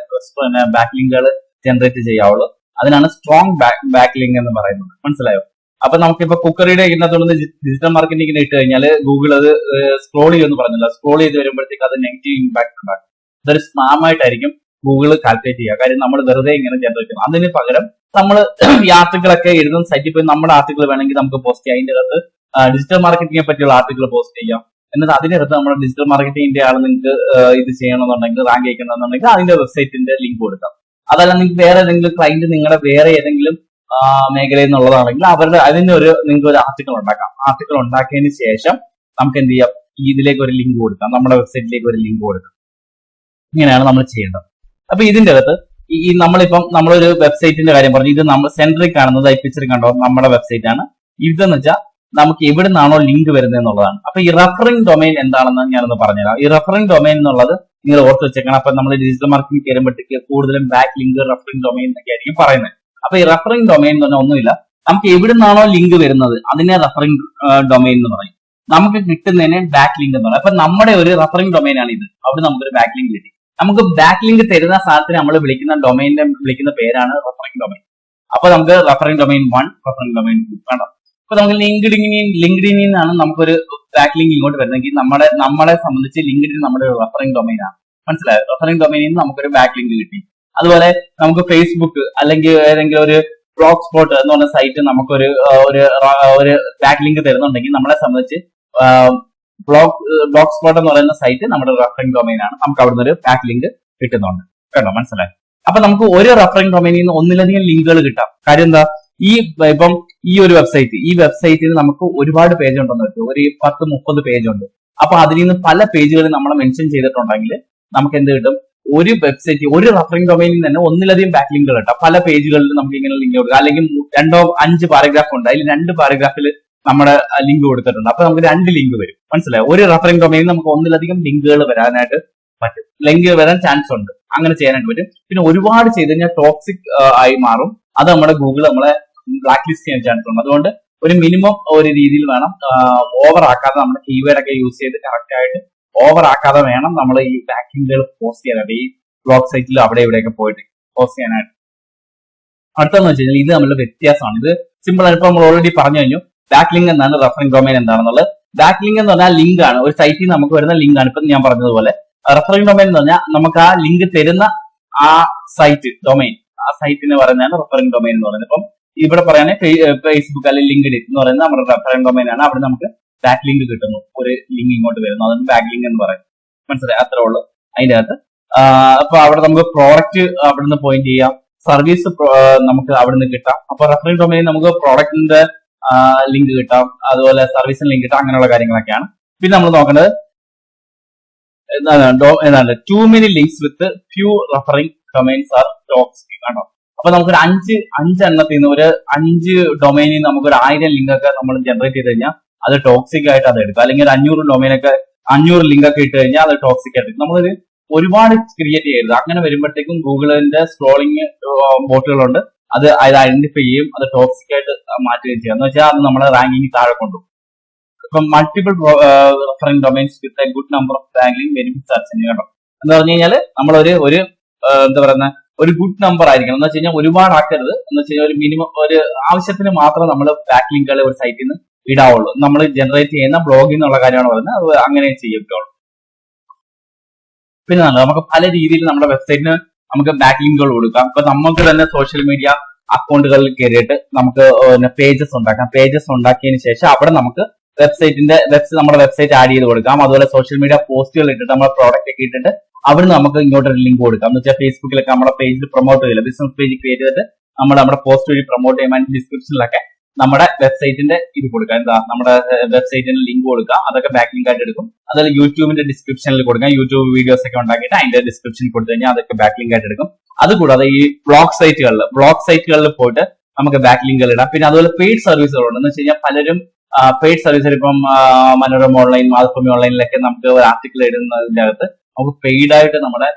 ബാക്ക് ലിങ്കുകൾ ജനറേറ്റ് ചെയ്യാവുള്ളൂ. അതിനാണ് സ്ട്രോങ് ബാക്ക് ലിങ്ക് എന്ന് പറയുന്നത്. മനസ്സിലായോ? അപ്പൊ നമുക്കിപ്പോ കുക്കറിയുടെ ഇതിനകത്തുള്ള ഡിജിറ്റൽ മാർക്കറ്റിംഗിന് ഇട്ട് കഴിഞ്ഞാൽ ഗൂഗിൾ അത് സ്ക്രോൾ ചെയ്യുമെന്ന് പറഞ്ഞില്ല, സ്ക്രോൾ ചെയ്ത് വരുമ്പോഴത്തേക്ക് അത് നെഗറ്റീവ് ഇമ്പാക്ട് ഉണ്ടാക്കും. ഇതൊരു സ്പാം ആയിട്ടായിരിക്കും ഗൂഗിൾ കാൽക്കുലേറ്റ് ചെയ്യുക. കാര്യം നമ്മൾ വെറുതെ ഇങ്ങനെ ജനറേറ്റ് ചെയ്യണം. അതിന് പകരം നമ്മൾ ഈ ആർട്ടിക്കിളൊക്കെ എഴുതുന്ന സൈറ്റിൽ പോയി നമ്മുടെ ആർട്ടിക്കിൾ വേണമെങ്കിൽ നമുക്ക് പോസ്റ്റ് ചെയ്യാം. അതിന്റെ അകത്ത് ഡിജിറ്റൽ മാർക്കറ്റിംഗിനെ പറ്റിയുള്ള ആർട്ടിക്കിൾ പോസ്റ്റ് ചെയ്യാം. എന്നിട്ട് അതിനകത്ത് നമ്മുടെ ഡിജിറ്റൽ മാർക്കറ്റിംഗിന്റെ ആൾ നിങ്ങൾക്ക് ഇത് ചെയ്യണമെന്നുണ്ടെങ്കിൽ, റാങ്ക് അയക്കണമെന്നുണ്ടെങ്കിൽ അതിന്റെ വെബ്സൈറ്റിന്റെ ലിങ്ക് കൊടുക്കാം. അതല്ല നിങ്ങൾക്ക് വേറെ ഏതെങ്കിലും ക്ലയന്റ് നിങ്ങളുടെ വേറെ ഏതെങ്കിലും മേഖലയിൽ നിന്നുള്ളതാണെങ്കിൽ അതിന്റെ നിങ്ങൾക്ക് ഒരു ആർട്ടിക്കിൾ ഉണ്ടാക്കാം. ആർട്ടിക്കിൾ ഉണ്ടാക്കിയതിന് ശേഷം നമുക്ക് എന്ത് ചെയ്യാം, ഇതിലേക്ക് ഒരു ലിങ്ക് കൊടുക്കാം, നമ്മുടെ വെബ്സൈറ്റിലേക്ക് ഒരു ലിങ്ക് കൊടുക്കാം. ഇങ്ങനെയാണ് നമ്മൾ ചെയ്യേണ്ടത്. അപ്പൊ ഇതിന്റെ അകത്ത് നമ്മളിപ്പം നമ്മളൊരു വെബ്സൈറ്റിന്റെ കാര്യം പറഞ്ഞു. ഇത് നമ്മൾ സെന്ററിൽ കാണുന്നത് ഈ പിക്ചറിൽ കണ്ടോ നമ്മുടെ വെബ്സൈറ്റ് ആണ്. ഇതെന്ന് വെച്ചാൽ നമുക്ക് എവിടെ നിന്നാണോ ലിങ്ക് വരുന്നത് എന്നുള്ളതാണ്. അപ്പൊ ഈ റെഫറിംഗ് ഡൊമൈൻ എന്താണെന്ന് ഞാനൊന്ന് പറഞ്ഞുതരാം. ഈ റെഫറിംഗ് ഡൊമൈൻ എന്നുള്ളത് നിങ്ങൾ ഓർത്ത് വെച്ചേക്കണം. അപ്പൊ നമ്മൾ ഡിജിറ്റൽ മാർക്കറ്റിംഗ് കയറുമ്പോഴത്തേക്ക് കൂടുതലും ബാക്ക് ലിങ്ക്, റെഫറിംഗ് ഡൊമൈൻ എന്നൊക്കെ ആയിരിക്കും പറയുന്നത്. അപ്പൊ ഈ റെഫറിംഗ് ഡൊമൈൻ എന്ന് പറഞ്ഞാൽ ഒന്നുമില്ല, നമുക്ക് എവിടെ നിന്നാണോ ലിങ്ക് വരുന്നത് അതിനെ റെഫറിംഗ് ഡൊമൈൻ എന്ന് പറയും. നമുക്ക് കിട്ടുന്നതിനെ ബാക്ക് ലിങ്ക് എന്ന് പറയും. അപ്പൊ നമ്മുടെ ഒരു റെഫറിംഗ് ഡൊമൈൻ ആണ് ഇത്. അവിടെ നമുക്കൊരു ബാക്ക് ലിങ്ക് കിട്ടി. നമുക്ക് ബാക്ക് ലിങ്ക് തരുന്ന സാധനത്തിന് നമ്മൾ വിളിക്കുന്ന ഡൊമൈനിനെ വിളിക്കുന്ന പേരാണ് റെഫറിംഗ് ഡൊമൈൻ. അപ്പൊ നമുക്ക് റെഫറിംഗ് ഡൊമൈൻ 1, റെഫറിംഗ് ഡൊമൈൻ 2 വേണ്ട. അപ്പൊ നമുക്ക് ലിങ്ക്ഡിനിൽ നിന്നാണ് നമുക്കൊരു ബാക്ക് ലിങ്ക് ഇങ്ങോട്ട് വരുന്നെങ്കിൽ നമ്മളെ സംബന്ധിച്ച് ലിങ്ക്ഡിൻ നമ്മുടെ ഒരു റെഫറിംഗ് ഡൊമൈൻ ആണ്. മനസ്സിലായോ? റെഫറിംഗ് ഡൊമൈനിൽ നിന്ന് നമുക്കൊരു ബാക്ക് ലിങ്ക് കിട്ടി. അതുപോലെ നമുക്ക് ഫേസ്ബുക്ക് അല്ലെങ്കിൽ ഏതെങ്കിലും ഒരു ബ്ലോഗ് സ്പോട്ട് എന്ന് പറഞ്ഞ സൈറ്റ് നമുക്കൊരു ഒരു ബാക്ക് ലിങ്ക് തരുന്നുണ്ടെങ്കിൽ നമ്മളെ സംബന്ധിച്ച് ബ്ലോഗ് സ്പോട്ട് എന്ന് പറയുന്ന സൈറ്റ് നമ്മുടെ റെഫറിംഗ് ഡൊമൈൻ ആണ്. നമുക്ക് അവിടുന്ന് ഒരു ബാക്ക് ലിങ്ക് കിട്ടുന്നുണ്ട്. കേട്ടോ, മനസ്സിലായി? അപ്പൊ നമുക്ക് ഒരു റെഫറിംഗ് ഡൊമൈനിൽ നിന്ന് ഒന്നിലധികം ലിങ്കുകൾ കിട്ടാം. കാര്യം എന്താ, ഇപ്പം ഈ ഒരു വെബ്സൈറ്റിൽ നമുക്ക് ഒരുപാട് പേജ് ഉണ്ടെന്ന് വെച്ചു, ഒരു 10-30 പേജ് ഉണ്ട്. അപ്പൊ അതിൽ നിന്ന് പല പേജുകൾ നമ്മൾ മെൻഷൻ ചെയ്തിട്ടുണ്ടെങ്കിൽ നമുക്ക് എന്ത് കിട്ടും, ഒരു വെബ്സൈറ്റ് ഒരു റെഫറിംഗ് ഡൊമൈനിൽ തന്നെ ഒന്നിലധികം ബാക്ക് ലിങ്കുകൾ കിട്ടാം. പല പേജുകളിൽ നമുക്ക് ഇങ്ങനെ ലിങ്ക് കൊടുക്കാം. അല്ലെങ്കിൽ 2-5 പാരഗ്രാഫ് ഉണ്ട്, അതിൽ 2 പാരഗ്രാഫിൽ നമ്മുടെ ലിങ്ക് കൊടുത്തിട്ടുണ്ട്. അപ്പൊ നമുക്ക് 2 ലിങ്ക് വരും. മനസ്സിലായോ? ഒരു റെഫറിംഗ് ഡൊമൈനിൽ നമുക്ക് ഒന്നിലധികം ലിങ്കുകൾ വരാനായിട്ട് പറ്റും. ലിങ്ക് വരാൻ ചാൻസ് ഉണ്ട്. അങ്ങനെ ചെയ്യാനായിട്ട് പറ്റും. പിന്നെ ഒരുപാട് ചെയ്ത് കഴിഞ്ഞാൽ ടോക്സിക് ആയി മാറും. അത് നമ്മുടെ ഗൂഗിൾ നമ്മളെ ബ്ലാക്ക് ലിസ്റ്റ് ചെയ്യാൻ ചാൻസ് ഉണ്ട്. അതുകൊണ്ട് ഒരു മിനിമം ഒരു രീതിയിൽ വേണം, ഓവർ ആക്കാതെ നമ്മുടെ കീവേഡ് ഒക്കെ യൂസ് ചെയ്ത് കറക്റ്റ് ആയിട്ട് ഓവർ ആക്കാതെ വേണം നമ്മൾ ഈ ബാക്ക് ലിങ്കുകൾ പോസ്റ്റ് ചെയ്യാനായിട്ട്. ഈ ബ്ലോഗ് സൈറ്റിൽ അവിടെ ഇവിടെയൊക്കെ പോയിട്ട് പോസ്റ്റ് ചെയ്യാനായിട്ട്. അടുത്തെന്ന് വെച്ച് കഴിഞ്ഞാൽ ഇത് തമ്മിലുള്ള വ്യത്യാസമാണ്. ഇത് സിമ്പിൾ ആണ്. ഇപ്പൊ നമ്മൾ ഓൾറെഡി പറഞ്ഞു കഴിഞ്ഞു ബാക്ക് ലിങ്ക് എന്താണ്, റെഫറിംഗ് ഡൊമൈൻ എന്താണെന്നുള്ളത്. ബാക്ക് ലിങ്ക് എന്ന് പറഞ്ഞാൽ ലിങ്ക് ആണ്, ഒരു സൈറ്റിൽ നമുക്ക് വരുന്ന ലിങ്ക് ആണ്. ഇപ്പൊ ഞാൻ പറഞ്ഞതുപോലെ റെഫറിംഗ് ഡൊമൈൻ എന്ന് പറഞ്ഞാൽ നമുക്ക് ആ ലിങ്ക് തരുന്ന ആ സൈറ്റ് ഡൊമൈൻ, ആ സൈറ്റിന് പറയുന്നതാണ് റെഫറിംഗ് ഡൊമൈൻ എന്ന് പറയുന്നത്. ഇപ്പം ഇവിടെ പറയാൻ ഫേസ്ബുക്ക് അല്ലെങ്കിൽ ലിങ്ക്ഡിൻ എന്ന് പറയുന്നത് നമ്മുടെ റെഫറിംഗ് ഡൊമൈൻ ആണ്. അവിടെ നമുക്ക് ബാക്ക് ലിങ്ക് കിട്ടുന്നു, ഒരു ലിങ്ക് ഇങ്ങോട്ട് വരുന്നു, അതാണ് ബാക്ക് ലിങ്ക് എന്ന് പറയും. മനസ്സിലായി? അത്രേ ഉള്ളൂ അതിന്റെ അകത്ത്. അപ്പൊ അവിടെ നമുക്ക് പ്രോഡക്റ്റ് അവിടുന്ന് പോയിന്റ് ചെയ്യാം, സർവീസ് നമുക്ക് അവിടുന്ന് കിട്ടാം. അപ്പൊ റഫറൻസ് ഡൊമൈനിൽ നമുക്ക് പ്രോഡക്റ്റിന്റെ ലിങ്ക് കിട്ടാം, അതുപോലെ സർവീസിന് ലിങ്ക് കിട്ടാം, അങ്ങനെയുള്ള കാര്യങ്ങളൊക്കെയാണ്. പിന്നെ നമ്മൾ നോക്കേണ്ടത് ഏതാണ് too many links with few referring domains are toxic ആണോ. അപ്പൊ നമുക്കൊരു അഞ്ചെണ്ണത്തിൽ നിന്ന് ഒരു 5 ഡൊമൈനിൽ നമുക്ക് ഒരു 1000 ലിങ്ക് ഒക്കെ നമ്മൾ ജനറേറ്റ് ചെയ്ത് കഴിഞ്ഞാൽ അത് ടോക്സിക് ആയിട്ട് അത് എടുക്കും. അല്ലെങ്കിൽ ഒരു 500 ഡൊമൈനൊക്കെ 500 ലിങ്ക് ഒക്കെ ഇട്ട് കഴിഞ്ഞാൽ അത് ടോക്സിക് ആയിട്ട് എടുക്കും. നമ്മളൊരു ഒരുപാട് ക്രിയേറ്റ് ചെയ്യരുത്. അങ്ങനെ വരുമ്പോഴത്തേക്കും ഗൂഗിളിന്റെ സ്ക്രോളിംഗ് ബോട്ടുകളുണ്ട്, അത് ഐഡന്റിഫൈ ചെയ്യും, അത് ടോക്സിക് ആയിട്ട് മാറ്റുകയും ചെയ്യും. എന്ന് വെച്ചാൽ അത് നമ്മുടെ റാങ്കിങ് താഴെ കൊണ്ടുപോകും. ഇപ്പം multiple refereeing domains with a good number of ranking benefit search കേട്ടോ. എന്ന് പറഞ്ഞു കഴിഞ്ഞാൽ നമ്മളൊരു എന്താ പറയുന്ന ഒരു ഗുഡ് നമ്പർ ആയിരിക്കണം. എന്ന് വെച്ച് കഴിഞ്ഞാൽ ഒരുപാട് ആക്കരുത്. എന്ന് വെച്ച് കഴിഞ്ഞാൽ ഒരു മിനിമം ഒരു ആവശ്യത്തിന് മാത്രം നമ്മൾ ബാക്ക് ലിങ്കുകൾ ഒരു സൈറ്റിൽ നിന്ന് ഇടാവുള്ളൂ. നമ്മൾ ജനറേറ്റ് ചെയ്യുന്ന ബ്ലോഗിൽ നിന്നുള്ള കാര്യമാണ് പറയുന്നത്, അത് അങ്ങനെ ചെയ്യുകയുള്ളൂ. പിന്നെ നമുക്ക് പല രീതിയിൽ നമ്മുടെ വെബ്സൈറ്റിന് നമുക്ക് ബാക്ക് ലിങ്കുകൾ കൊടുക്കാം. ഇപ്പൊ നമുക്ക് തന്നെ സോഷ്യൽ മീഡിയ അക്കൗണ്ടുകളിൽ കയറിയിട്ട് നമുക്ക് പേജസ് ഉണ്ടാക്കാം. പേജസ് ഉണ്ടാക്കിയതിന് ശേഷം അവിടെ നമുക്ക് നമ്മുടെ വെബ്സൈറ്റ് ആഡ് ചെയ്ത് കൊടുക്കാം. അതുപോലെ സോഷ്യൽ മീഡിയ പോസ്റ്റുകൾ ഇട്ടിട്ട് നമ്മുടെ പ്രോഡക്റ്റ് ഒക്കെ ഇട്ടിട്ട് അവിടുന്ന് നമുക്ക് ഇങ്ങോട്ട് ഒരു ലിങ്ക് കൊടുക്കാം. എന്ന് വെച്ചാൽ ഫേസ്ബുക്കിലൊക്കെ നമ്മുടെ പേജിൽ പ്രൊമോട്ട് ചെയ്യില്ല, ബിസിനസ് പേജ് ക്രിയേറ്റ് ചെയ്തിട്ട് നമ്മുടെ പോസ്റ്റ് വഴി പ്രൊമോട്ട് ചെയ്യാൻ വേണ്ടി ഡിസ്ക്രിപ്ഷനിലൊക്കെ നമ്മുടെ വെബ്സൈറ്റിന്റെ ഇത് കൊടുക്കാം. എന്താ നമ്മുടെ വെബ്സൈറ്റിന്റെ ലിങ്ക് കൊടുക്കാം, അതൊക്കെ ബാക്ക് ലിങ്ക് ആയിട്ട് എടുക്കും. അതുപോലെ യൂട്യൂബിന്റെ ഡിസ്ക്രിപ്ഷനിൽ കൊടുക്കാം. യൂട്യൂബ് വീഡിയോസ് ഒക്കെ ഉണ്ടാക്കിയിട്ട് അതിന്റെ ഡിസ്ക്രിപ്ഷനിൽ കൊടുത്തു കഴിഞ്ഞാൽ അതൊക്കെ ബാക്ക് ലിങ്ക് ആയിട്ട് എടുക്കും. അതുകൂടാതെ ഈ ബ്ലോഗ് സൈറ്റുകളിൽ പോയിട്ട് നമുക്ക് ബാക്ക് ലിങ്കുകൾ ഇടാം. പിന്നെ അതുപോലെ പെയ്ഡ് സർവീസുകളുണ്ട്. എന്ന് വെച്ച് കഴിഞ്ഞാൽ പലരും പെയ്ഡ് സർവീസിൽ ഇപ്പം മനോരമ ഓൺലൈൻ, മാതൃഭൂമി ഓൺലൈനിലൊക്കെ നമുക്ക് ഒരു ആർട്ടിക്കിൾ ഇടുന്നതിന്റെ അകത്ത് നമുക്ക് പെയ്ഡ് ആയിട്ട് നമ്മുടെ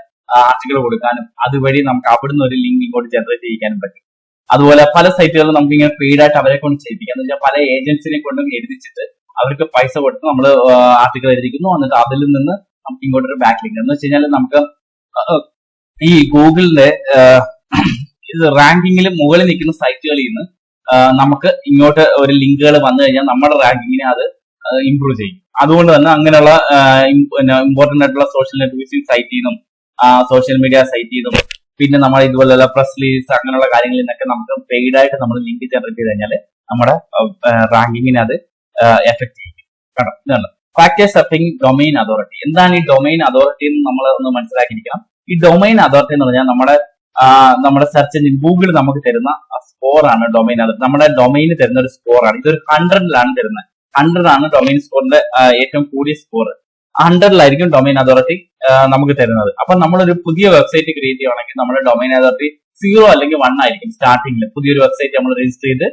ആർട്ടിക്കിൾ കൊടുക്കാനും അതുവഴി നമുക്ക് അവിടുന്ന് ഒരു ലിങ്ക് ഇങ്ങോട്ട് ജനറേറ്റ് ചെയ്യിക്കാനും പറ്റും. അതുപോലെ പല സൈറ്റുകളിലും നമുക്ക് ഇങ്ങനെ പെയ്ഡ് ആയിട്ട് അവരെ കൊണ്ട് ചെയ്യിപ്പിക്കാം. എന്ന് വെച്ചാൽ പല ഏജൻസിനെ കൊണ്ടും എഴുതിച്ചിട്ട് അവർക്ക് പൈസ കൊടുത്ത് നമ്മൾ ആർട്ടിക്കിൾ എഴുതിക്കുന്നു, എന്നിട്ട് അതിൽ നിന്ന് നമുക്ക് ഇങ്ങോട്ടൊരു ബാക്ക് ലിങ്ക്. എന്ന് വെച്ച് കഴിഞ്ഞാൽ നമുക്ക് ഈ ഗൂഗിളിന്റെ റാങ്കിങ്ങിൽ മുകളിൽ നിൽക്കുന്ന സൈറ്റുകളിൽ നിന്ന് നമുക്ക് ഇങ്ങോട്ട് ഒരു ലിങ്കുകൾ വന്നു കഴിഞ്ഞാൽ നമ്മുടെ റാങ്കിങ്ങിനെ അത് ഇംപ്രൂവ് ചെയ്യും. അതുകൊണ്ട് തന്നെ അങ്ങനെയുള്ള ഇമ്പോർട്ടന്റ് ആയിട്ടുള്ള സോഷ്യൽ നെറ്റ്വർക്കിംഗ് സൈറ്റിൽ നിന്നും സോഷ്യൽ മീഡിയ സൈറ്റിൽ നിന്നും പിന്നെ നമ്മൾ ഇതുപോലെയുള്ള പ്രസ് റിലീസ് അങ്ങനെയുള്ള കാര്യങ്ങളിൽ നിന്നൊക്കെ നമുക്ക് പെയ്ഡ് ആയിട്ട് നമ്മൾ ലിങ്ക് ജനറേറ്റ് ചെയ്ത് കഴിഞ്ഞാൽ നമ്മുടെ റാങ്കിങ്ങിനെ അത് എഫക്ട് ചെയ്യും കേട്ടോ. ഇതാണ് ഫാക്ടേഴ്സ് അഫക്റ്റിംഗ് ഡൊമൈൻ അതോറിറ്റി. എന്താണ് ഈ ഡൊമൈൻ അതോറിറ്റി എന്ന് നമ്മൾ ഒന്ന് മനസ്സിലാക്കിയിരിക്കണം. ഈ ഡൊമൈൻ അതോറിറ്റി എന്ന് പറഞ്ഞാൽ നമ്മുടെ സെർച്ച് എഞ്ചിൻ ഗൂഗിൾ നമുക്ക് തരുന്ന സ്കോർ ആണ് ഡൊമൈൻ അതോറിറ്റി. നമ്മുടെ ഡൊമൈന് തരുന്ന ഒരു സ്കോർ ആണ്. ഇതൊരു 100ലാണ് തരുന്നത്. 100 ആണ് ഡൊമൈൻ സ്കോറിന്റെ ഏറ്റവും കൂടിയ സ്കോർ. 100ലായിരിക്കും ഡൊമൈൻ അതോറിറ്റി നമുക്ക് തരുന്നത്. അപ്പൊ നമ്മളൊരു പുതിയ വെബ്സൈറ്റ് ക്രിയേറ്റ് ചെയ്യണമെങ്കിൽ നമ്മുടെ ഡൊമൈൻ അതോറിറ്റി 0 അല്ലെങ്കിൽ 1 ആയിരിക്കും സ്റ്റാർട്ടിങ്ങിൽ. പുതിയൊരു വെബ്സൈറ്റ് നമ്മൾ രജിസ്റ്റർ ചെയ്ത്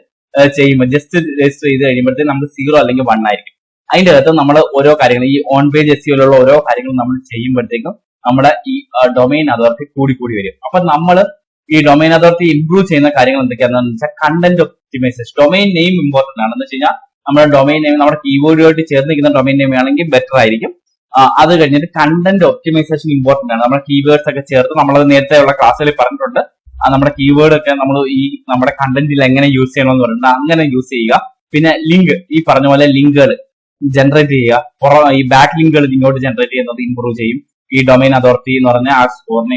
ചെയ്യുമ്പോൾ ജസ്റ്റ് രജിസ്റ്റർ ചെയ്ത് കഴിയുമ്പോഴത്തേക്ക് നമുക്ക് 0 അല്ലെങ്കിൽ 1 ആയിരിക്കും. അതിന്റെ അകത്ത് നമ്മൾ ഓരോ കാര്യങ്ങൾ ഈ ഓൺ പേജ് എസ്ഇഒയിലുള്ള ഓരോ കാര്യങ്ങളും നമ്മൾ ചെയ്യുമ്പോഴത്തേക്കും നമ്മുടെ ഈ ഡൊമൈൻ അതോറിറ്റി കൂടി വരും. അപ്പൊ നമ്മൾ ഈ ഡൊമൈൻ അതോറിറ്റി ഇംപ്രൂവ് ചെയ്യുന്ന കാര്യങ്ങൾ എന്തൊക്കെയാണെന്ന് വെച്ചാൽ content optimisation. Domain name important ആണ്. എന്ന് വെച്ച് കഴിഞ്ഞാൽ നമ്മുടെ ഡൊമൈൻ നെയിം നമ്മുടെ കീവേഡുമായിട്ട് ചേർന്ന് നിൽക്കുന്ന ഡൊമൈൻ നെയിം ആണെങ്കിൽ ബെറ്റർ ആയിരിക്കും. അത് കഴിഞ്ഞിട്ട് കണ്ടന്റ് ഒപ്റ്റിമൈസേഷൻ ഇമ്പോർട്ടന്റ് ആണ്. നമ്മുടെ കീവേഡ്സ് ഒക്കെ ചേർത്ത് നമ്മളത് നേരത്തെ ഉള്ള ക്ലാസ്സിൽ പറഞ്ഞിട്ടുണ്ട്. നമ്മുടെ കീവേഡ് ഒക്കെ നമ്മൾ ഈ നമ്മുടെ കണ്ടന്റിൽ എങ്ങനെ യൂസ് ചെയ്യണമെന്ന് പറഞ്ഞിട്ട് അങ്ങനെ യൂസ് ചെയ്യുക. പിന്നെ ലിങ്ക്, ഈ പറഞ്ഞ പോലെ ലിങ്കുകൾ ജനറേറ്റ് ചെയ്യുക. ഈ ബാക്ക് ലിങ്കുകൾ ഇങ്ങോട്ട് ജനറേറ്റ് ചെയ്യുന്നത് ഇംപ്രൂവ് ചെയ്യും. ഈ ഡൊമൈൻ അതോറിറ്റി എന്ന് പറഞ്ഞ ആ സ്കോറിനെ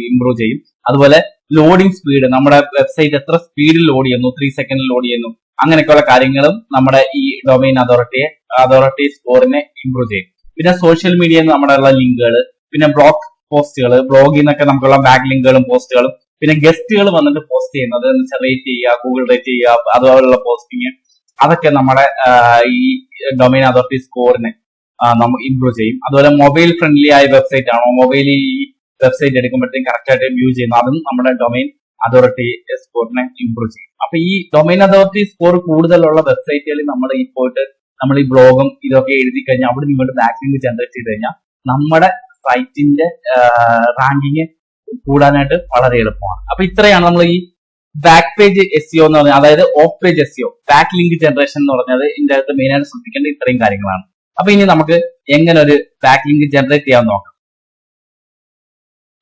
ഇംപ്രൂവ് ചെയ്യും. അതുപോലെ ലോഡിംഗ് സ്പീഡ്, നമ്മുടെ വെബ്സൈറ്റ് എത്ര സ്പീഡിൽ ലോഡ് ചെയ്യുന്നു, 3 സെക്കൻഡിൽ ലോഡ് ചെയ്യുന്നു, അങ്ങനെയൊക്കെയുള്ള കാര്യങ്ങളും നമ്മുടെ ഈ ഡൊമൈൻ അതോറിറ്റി സ്കോറിനെ ഇംപ്രൂവ് ചെയ്യും. പിന്നെ സോഷ്യൽ മീഡിയയിൽ നിന്ന് നമ്മുടെ ഉള്ള ലിങ്കുകൾ, പിന്നെ ബ്ലോഗ് പോസ്റ്റുകൾ, ബ്ലോഗിൽ നിന്നൊക്കെ നമുക്കുള്ള ബാക്ക് ലിങ്കുകളും പോസ്റ്റുകളും, പിന്നെ ഗസ്റ്റുകൾ വന്നിട്ട് പോസ്റ്റ് ചെയ്യുന്നത് എന്ന് വെച്ചാൽ റേറ്റ് ചെയ്യുക, ഗൂഗിൾ റേറ്റ് ചെയ്യുക, അതുപോലുള്ള പോസ്റ്റിങ്, അതൊക്കെ നമ്മുടെ ഈ ഡൊമൈൻ അതോറിറ്റി സ്കോറിനെ നമുക്ക് ഇംപ്രൂവ് ചെയ്യും. അതുപോലെ മൊബൈൽ ഫ്രണ്ട്ലി ആയ വെബ്സൈറ്റ് ആണോ, മൊബൈലിൽ ഈ വെബ്സൈറ്റ് എടുക്കുമ്പോഴത്തേക്കും കറക്റ്റ് ആയിട്ട് വ്യൂ ചെയ്യുന്നു, അതും നമ്മുടെ ഡൊമൈൻ അതോറിറ്റി സ്കോറിനെ ഇംപ്രൂവ് ചെയ്യും. അപ്പൊ ഈ ഡൊമൈൻ അതോറിറ്റി സ്കോർ കൂടുതലുള്ള വെബ്സൈറ്റുകളിൽ നമ്മൾ ഈ പോയിട്ട് നമ്മൾ ഈ ബ്ലോഗും ഇതൊക്കെ എഴുതി കഴിഞ്ഞാൽ അവിടെ ഇങ്ങോട്ട് ബാക്ക് ലിങ്ക് ജനറേറ്റ് ചെയ്ത് കഴിഞ്ഞാൽ നമ്മുടെ സൈറ്റിന്റെ റാങ്കിങ് കൂടാനായിട്ട് വളരെ എളുപ്പമാണ്. അപ്പൊ ഇത്രയാണ് നമ്മൾ ഈ ബാക്ക് പേജ് എസ്ഇഒ എന്ന് പറഞ്ഞാൽ, അതായത് of page SEO, back link generation എന്ന് പറഞ്ഞത് ഇതിന്റെ അകത്ത് മെയിൻ ആയിട്ട് ശ്രദ്ധിക്കേണ്ട ഇത്രയും കാര്യങ്ങളാണ്. അപ്പൊ ഇനി നമുക്ക് എങ്ങനെ ഒരു ബാക്ക് ലിങ്ക് ജനറേറ്റ് ചെയ്യാൻ നോക്കാം.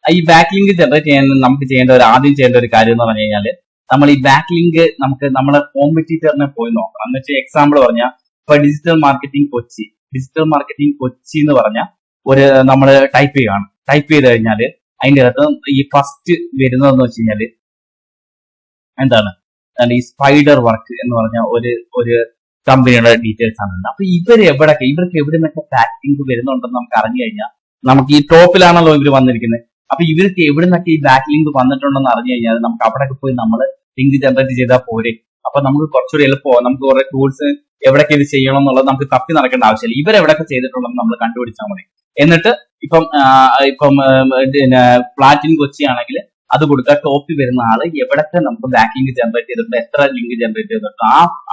ഈ ബാക്ക് ലിങ്ക് ജനറേറ്റ് ചെയ്യാൻ നമുക്ക് ആദ്യം ചെയ്യേണ്ട ഒരു കാര്യം എന്ന് പറഞ്ഞു കഴിഞ്ഞാൽ, നമ്മൾ ഈ ബാക്ക് ലിങ്ക് നമുക്ക് നമ്മുടെ കോമ്പറ്റീറ്ററിനെ പോയി നോക്കണം. എന്ന് വെച്ചാൽ എക്സാമ്പിൾ പറഞ്ഞാൽ ഇപ്പൊ ഡിജിറ്റൽ മാർക്കറ്റിംഗ് കൊച്ചി എന്ന് പറഞ്ഞ ഒരു നമ്മൾ ടൈപ്പ് ചെയ്ത് കഴിഞ്ഞാൽ അതിന്റെ അകത്ത് ഈ ഫസ്റ്റ് വരുന്നതെന്ന് വെച്ച് കഴിഞ്ഞാല് എന്താണ്, ഈ സ്പൈഡർ വർക്ക് എന്ന് പറഞ്ഞ ഒരു കമ്പനിയുടെ ഡീറ്റെയിൽസ് ആണ്. അപ്പൊ ഇവർക്ക് എവിടെ നിന്നൊക്കെ ബാക്ക് ലിങ്ക് വരുന്നുണ്ടെന്ന് നമുക്ക് അറിഞ്ഞു കഴിഞ്ഞാൽ, നമുക്ക് ഈ ടോപ്പിലാണല്ലോ ഇവർ വന്നിരിക്കുന്നത്, അപ്പൊ ഇവർക്ക് എവിടെ നിന്നൊക്കെ ഈ ബാക്ക് ലിങ്ക് വന്നിട്ടുണ്ടെന്ന് അറിഞ്ഞു കഴിഞ്ഞാൽ നമുക്ക് അവിടെയൊക്കെ പോയി നമ്മൾ ലിങ്ക് ജനറേറ്റ് ചെയ്താൽ പോരെ. അപ്പൊ നമുക്ക് കുറച്ചുകൂടി എളുപ്പമോ, നമുക്ക് കുറെ ടൂൾസ് എവിടെയൊക്കെ ഇത് ചെയ്യണം എന്നുള്ളത് നമുക്ക് തപ്പി നടക്കേണ്ട ആവശ്യമില്ല. ഇവരെവിടെയൊക്കെ ചെയ്തിട്ടുണ്ടെന്ന് നമ്മൾ കണ്ടുപിടിച്ചാൽ മതി. എന്നിട്ട് ഇപ്പം പ്ലാറ്റിൻ കൊച്ചി ആണെങ്കിൽ അത് കൊടുക്കുക, ടോപ്പിൽ വരുന്ന ആള് എവിടൊക്കെ നമുക്ക് ബാക്ക് ലിങ്ക് ജനറേറ്റ് ചെയ്തിട്ടുണ്ട്, എത്ര ലിങ്ക് ജനറേറ്റ് ചെയ്തിട്ടുണ്ട്,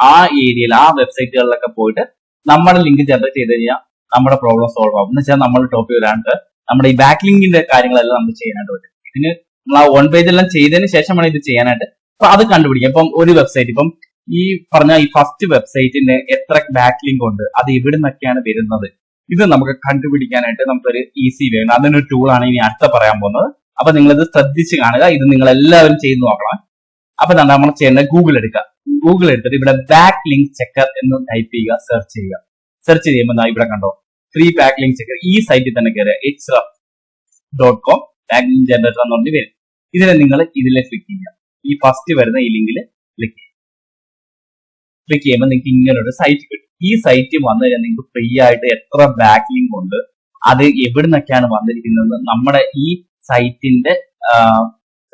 ആ ഏരിയയിൽ ആ വെബ്സൈറ്റുകളിലൊക്കെ പോയിട്ട് നമ്മുടെ ലിങ്ക് ജനറേറ്റ് ചെയ്ത് കഴിഞ്ഞാൽ നമ്മുടെ പ്രോബ്ലം സോൾവ് ആവും. എന്ന് വെച്ചാൽ നമ്മൾ ടോപ്പിൽ വരാണ്ട് നമ്മുടെ ഈ ബാക്ക് ലിങ്കിന്റെ കാര്യങ്ങളെല്ലാം നമുക്ക് ചെയ്യാനായിട്ട് പറ്റും. ഇതിന് നമ്മൾ ആ 1 പേജ് എല്ലാം ചെയ്തതിന് ശേഷമാണ് ഇത് ചെയ്യാനായിട്ട്. അപ്പൊ അത് കണ്ടുപിടിക്കാം. ഇപ്പം ഒരു വെബ്സൈറ്റ്, ഇപ്പം ഈ പറഞ്ഞ ഈ ഫസ്റ്റ് വെബ്സൈറ്റിന് എത്ര ബാക്ക് ലിങ്ക് ഉണ്ട്, അത് എവിടെ നിന്നൊക്കെയാണ് വരുന്നത്, ഇത് നമുക്ക് കണ്ടുപിടിക്കാനായിട്ട് നമുക്കൊരു ഈസി വേ ഉണ്ട്. അതിനൊരു ടൂളാണ് ഇനി അടുത്ത പറയാൻ പോകുന്നത്. അപ്പൊ നിങ്ങളിത് ശ്രദ്ധിച്ച് കാണുക, ഇത് നിങ്ങൾ എല്ലാവരും ചെയ്ത് നോക്കണം. അപ്പൊ നമ്മൾ ചെയ്യേണ്ടത് ഗൂഗിൾ എടുക്കുക. ഗൂഗിൾ എടുത്തിട്ട് ഇവിടെ ബാക്ക് ലിങ്ക് ചെക്കർ എന്ന് ടൈപ്പ് ചെയ്യുക, സെർച്ച് ചെയ്യുക. സെർച്ച് ചെയ്യുമ്പോൾ ഇവിടെ കണ്ടോ ഫ്രീ ബാക്ക് ലിങ്ക് ചെക്കർ. ഈ സൈറ്റിൽ തന്നെ കയറുക, href.com ബാക്ക് ലിങ്ക് ജനറേറ്റർ എന്ന് പറഞ്ഞ് വരും. ഇതിനെ നിങ്ങൾ ഇതിലെ ക്ലിക്ക് ചെയ്യുക. ഈ ഫസ്റ്റ് വരുന്ന ഈ ലിങ്കിൽ ക്ലിക്ക് ചെയ്യുക. ക്ലിക്ക് ചെയ്യുമ്പോൾ നിങ്ങൾക്ക് ഇങ്ങനെ ഒരു സൈറ്റ് കിട്ടും. ഈ സൈറ്റ് വന്നു കഴിഞ്ഞാൽ നിങ്ങൾക്ക് ഫ്രീ ആയിട്ട് എത്ര ബാക്ക് ലിങ്ക് ഉണ്ട്, അത് എവിടെ നിന്നൊക്കെയാണ് വന്നിരിക്കുന്നത്, നമ്മുടെ ഈ സൈറ്റിന്റെ